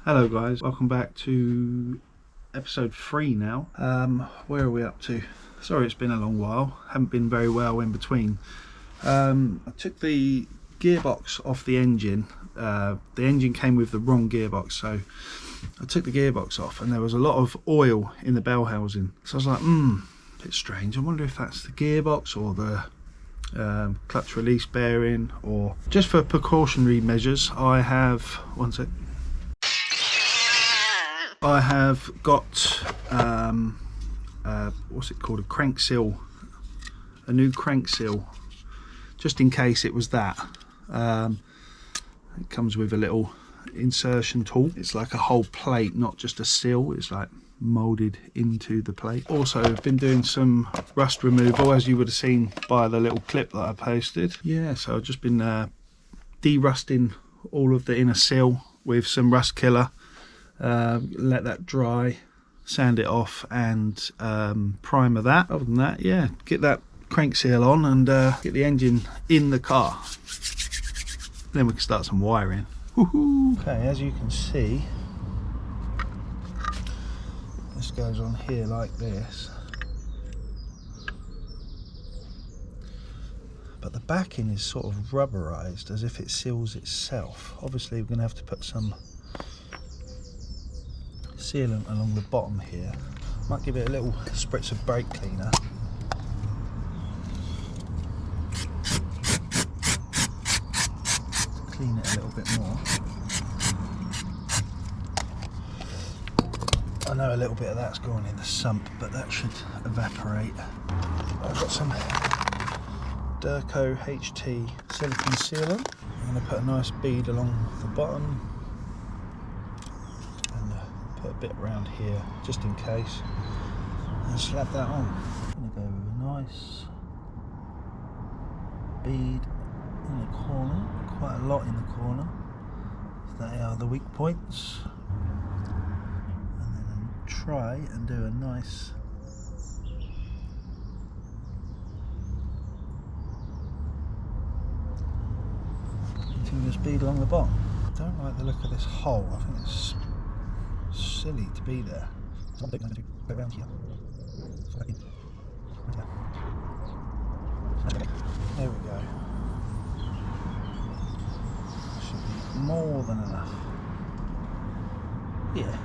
Hello guys, welcome back to episode 3 now. Where are we up to? Sorry, it's been a long while, haven't been very well in between. I took the gearbox off the engine. The engine came with the wrong gearbox, so I took the gearbox off and there was a lot of oil in the bell housing. So I was like, a bit strange. I wonder if that's the gearbox or the clutch release bearing, or just for precautionary measures I have, one sec. I have got what's it called, a new crank seal, just in case it was that. It comes with a little insertion tool. It's like a whole plate, not just a seal. It's like molded into the plate. Also, I've been doing some rust removal, as you would have seen by the little clip that I posted. Yeah, so I've just been de-rusting all of the inner seal with some rust killer. Let that dry, sand it off, and primer that. Other than that, yeah, get that crank seal on and get the engine in the car. Then we can start some wiring. Woohoo! Okay, as you can see, this goes on here like this, but the backing is sort of rubberized as if it seals itself. Obviously we're going to have to put some sealant along the bottom here. Might give it a little spritz of brake cleaner. Clean it a little bit more. I know a little bit of that's going in the sump, but that should evaporate. I've got some Durco HT silicone sealant. I'm going to put a nice bead along the bottom. Put a bit around here just in case, and slap that on. I'm going to go with a nice bead in the corner, quite a lot in the corner. They are the weak points, and then try and do a nice continuous bead along the bottom. I don't like the look of this hole. I think it's silly to be there. So I'm going to go around here. There we go. Should be more than enough. Yeah.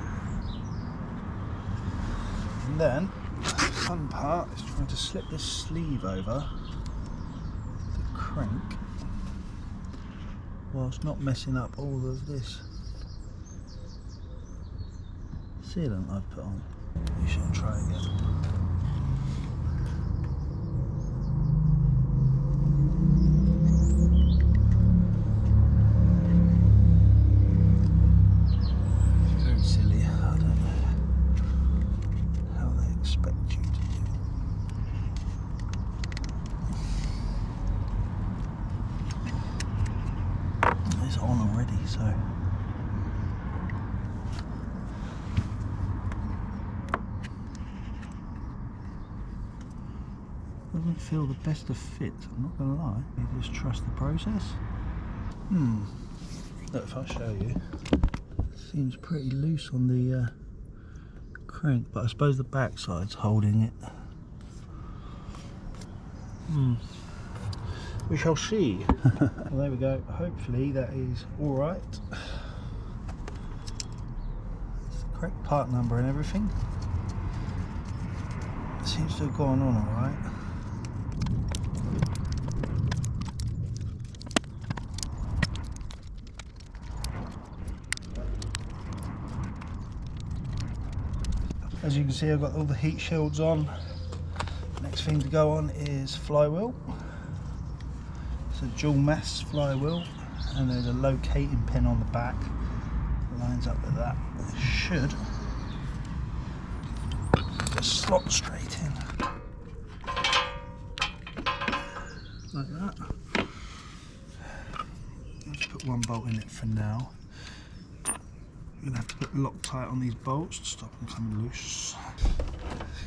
And then the fun part is trying to slip this sleeve over the crank whilst not messing up all of this sealant I've put on. We shall try again. It's very silly. I don't know how they expect you to do it. It's on already, so doesn't feel the best of fits, I'm not going to lie. You just trust the process. Look, if I show you, it seems pretty loose on the crank, but I suppose the back side's holding it. We shall see. Well, there we go. Hopefully that is alright. It's the correct part number and everything. It seems to have gone on alright. As you can see, I've got all the heat shields on. Next thing to go on is flywheel. It's a dual mass flywheel, and there's a locating pin on the back that lines up with that. It should just slot straight in like that. I'll just put one bolt in it for now. I'm going to have to put Loctite on these bolts to stop them coming loose.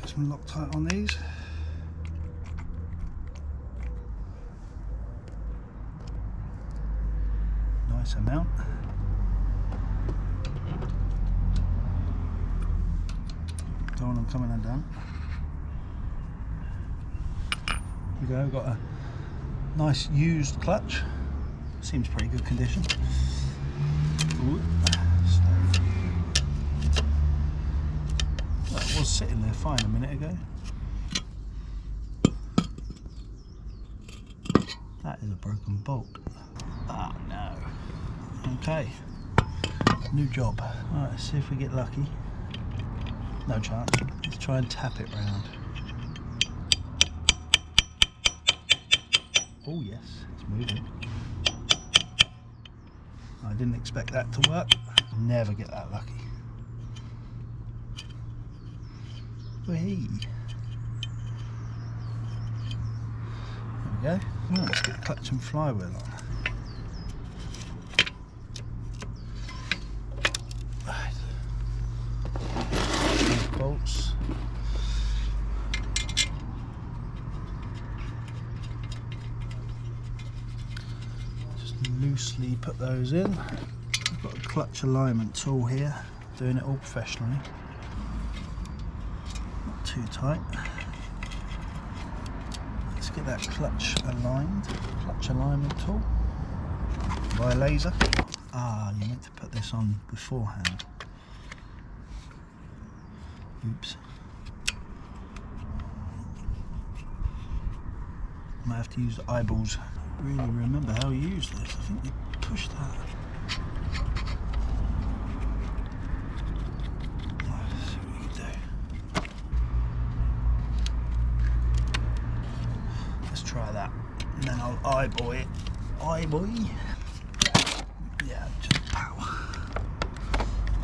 Get some Loctite on these. Nice amount. Go on, I'm coming undone. Here we go, got a nice used clutch. Seems pretty good condition. Ooh. Well, it was sitting there fine a minute ago. That is a broken bolt. Oh no. Okay. New job. Alright, let's see if we get lucky. No chance. Let's try and tap it round. Oh yes, it's moving. I didn't expect that to work. Never get that lucky. Whee! There we go. Right, let's get the clutch and flywheel on. Right. These bolts. Just loosely put those in. I've got a clutch alignment tool here, doing it all professionally. Not too tight. Let's get that clutch aligned. Clutch alignment tool by laser. Ah, you meant to put this on beforehand. Oops. Might have to use the eyeballs. Really remember how you use this. I think you push that. Let's see what you can do. Let's try that. And then I'll eyeball it. Eyeball. Yeah, just pow.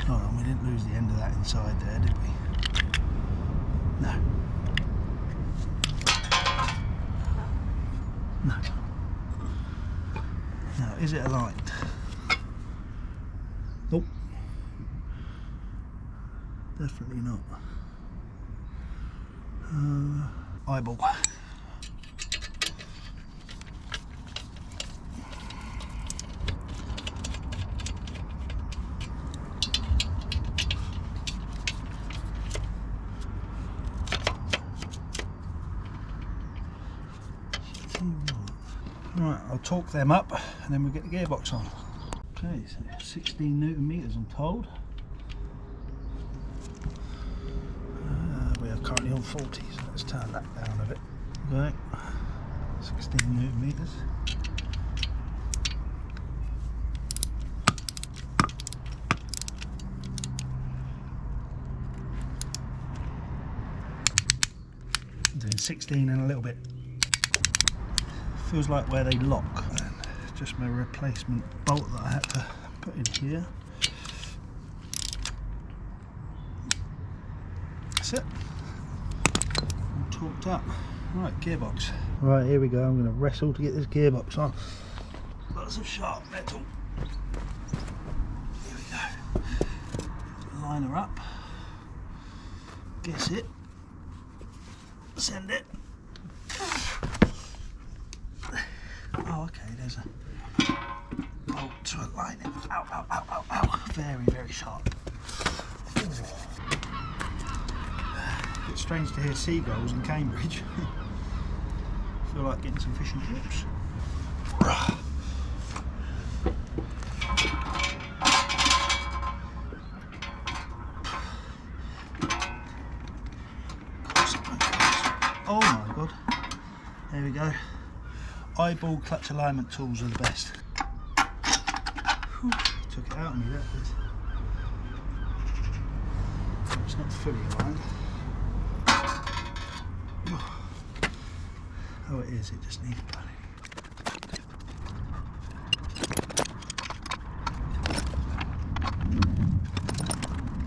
Hold on, we didn't lose the end of that inside there, did we? No. No. Now, is it aligned? Nope. Definitely not. Eyeball. Right, I'll torque them up and then we'll get the gearbox on. Okay, so 16 Newton meters I'm told. We are currently on 40, so let's turn that down a bit. Okay, 16 Newton meters. I'm doing 16 and a little bit. Feels like where they lock. And just my replacement bolt that I had to put in here. That's it. All torqued up. Right, gearbox. Right, here we go. I'm going to wrestle to get this gearbox on. Lots of sharp metal. Here we go. Line her up. Guess it. Send it. Oh, okay, there's a bolt to align it. Ow, ow, ow, ow, ow. Very, very sharp. Ooh. Bit strange to hear seagulls in Cambridge. Feel like getting some fish and chips. Oh my god. There we go. Eyeball clutch alignment tools are the best. Whew, took it out of me, that did. It's not fully aligned. Oh, it is, it just needs planning.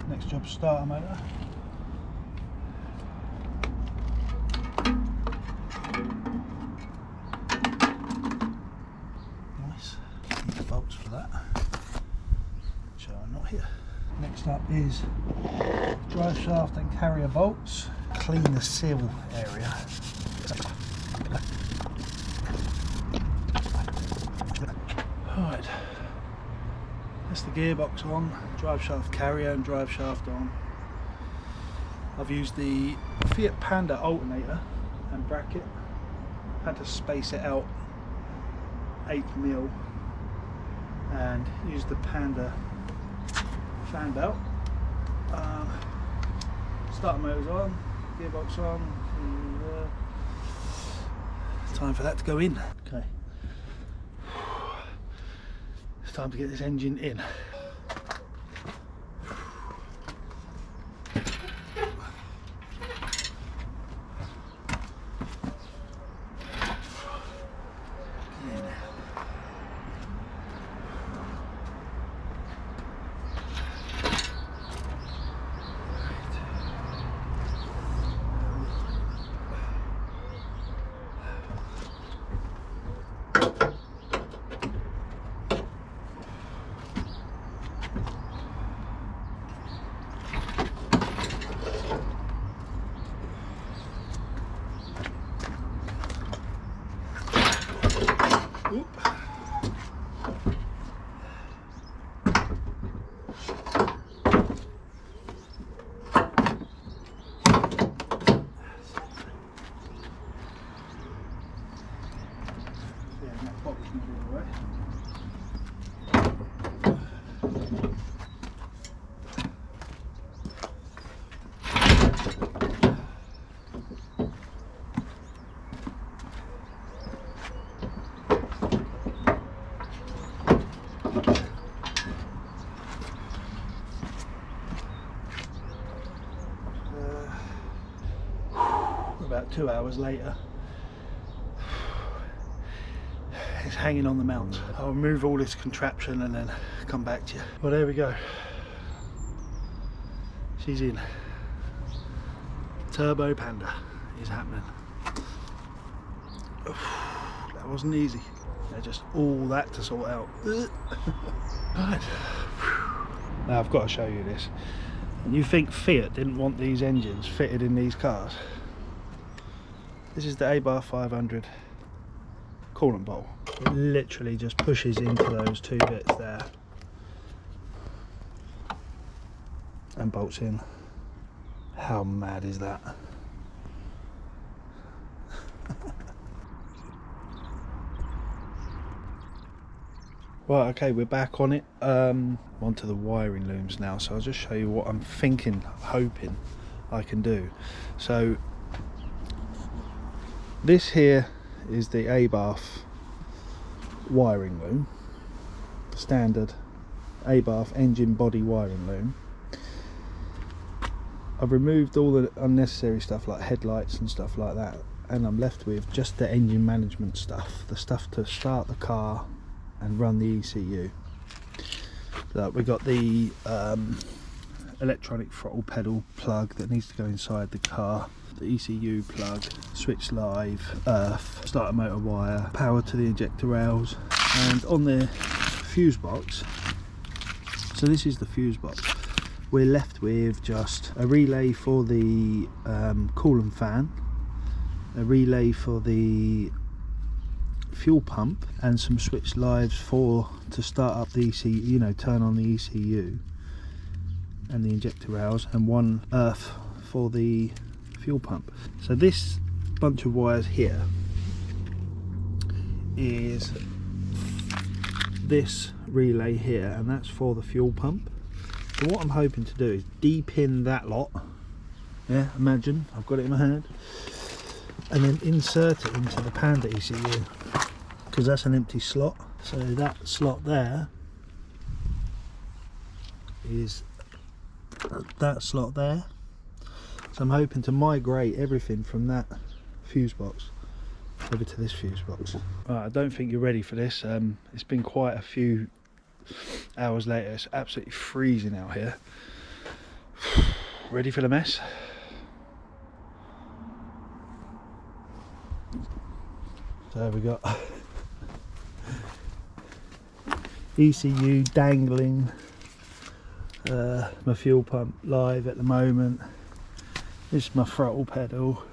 Next job, starter motor. Bolts for that, which are not here. Next up is drive shaft and carrier bolts. Clean the seal area. Right, that's the gearbox on, drive shaft carrier and drive shaft on. I've used the Fiat Panda alternator and bracket. Had to space it out 8mm and use the Panda fan belt. Starter motors on, gearbox on, and, time for that to go in. Okay, it's time to get this engine in. About 2 hours later, it's hanging on the mount. I'll remove all this contraption and then come back to you. Well, there we go. She's in. Turbo Panda is happening. That wasn't easy. Just all that to sort out. Right. Now I've got to show you this. And you think Fiat didn't want these engines fitted in these cars? This is the Abarth 500 coolant bowl. It literally just pushes into those two bits there and bolts in. How mad is that? Right, okay, we're back on it. Onto the wiring looms now, so I'll just show you what I'm thinking, hoping I can do. So this here is the Abarth wiring loom, standard Abarth engine body wiring loom. I've removed all the unnecessary stuff like headlights and stuff like that, and I'm left with just the engine management stuff, the stuff to start the car and run the ECU. So we've got the electronic throttle pedal plug that needs to go inside the car, the ECU plug, switch live, earth, starter motor wire, power to the injector rails, and on the fuse box, so this is the fuse box, we're left with just a relay for the coolant fan, a relay for the fuel pump, and some switch lives to start up the ECU, you know, turn on the ECU and the injector rails, and one earth for the fuel pump. So this bunch of wires here is this relay here, and that's for the fuel pump. So what I'm hoping to do is de-pin that lot, yeah, imagine I've got it in my hand, and then insert it into the Panda ECU, because that's an empty slot. So that slot there is that slot there. So I'm hoping to migrate everything from that fuse box over to this fuse box. Right, I don't think you're ready for this. It's been quite a few hours later. It's absolutely freezing out here. Ready for the mess? So we got ECU dangling, my fuel pump live at the moment. This is my throttle pedal.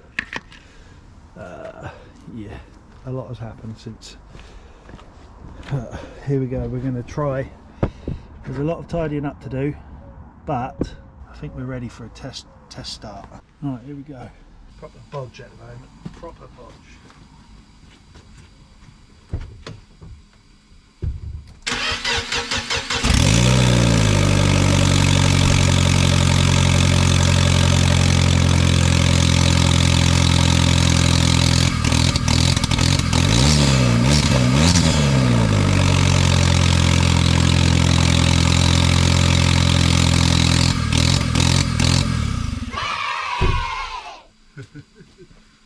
Yeah, a lot has happened since. Here we go, we're going to try. There's a lot of tidying up to do, but I think we're ready for a test start. Right, here we go. Proper bodge at the moment. Proper bodge.